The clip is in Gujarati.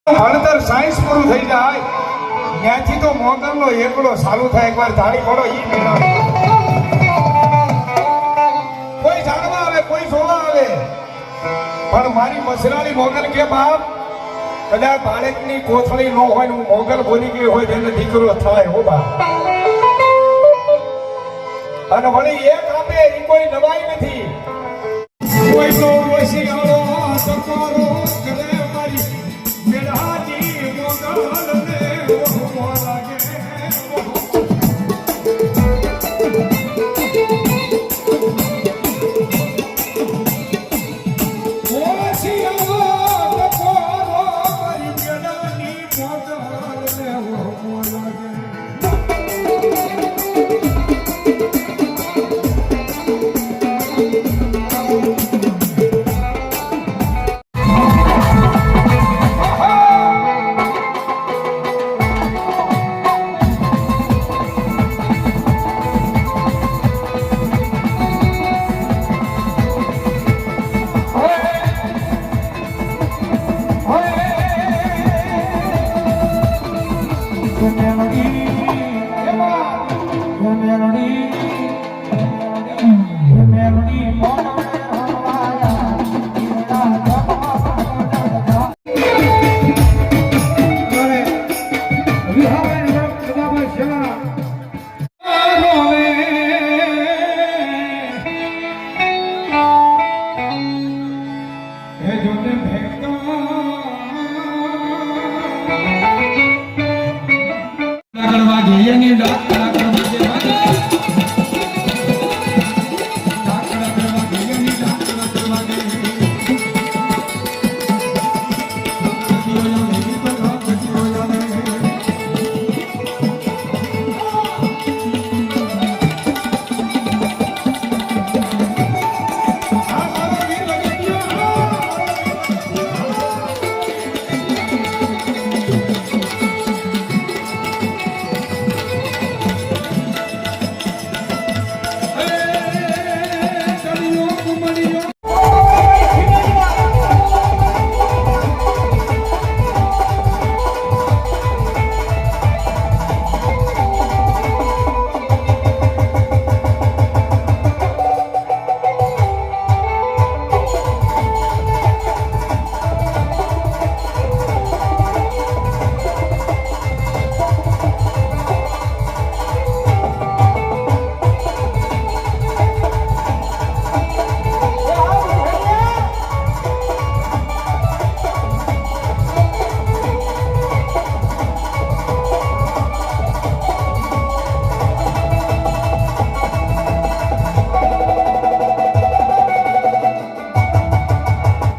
ભણતર સાયન્સ પૂરું થઈ જાય ત્યાંથી તો મોગલનો એકડો ચાલુ થાય. એકવાર ધાડી પડો ઈ મેળા કોઈ જાણવા આવે કોઈ જોવા આવે પણ મારી મસરાળી મોગલ કે બાપ કદાચ બાળકની કોથળી ન હોય ને મોગલ બોલી ગઈ હોય તેને દીકરો થાય હો બાપ. અને વળી એક આપે એ કોઈ દવાઈ નથી. કોઈ તો વસિયાળો સકારો કરે મારી મેળાજી મોગલને ઓહો લાગે. Doctor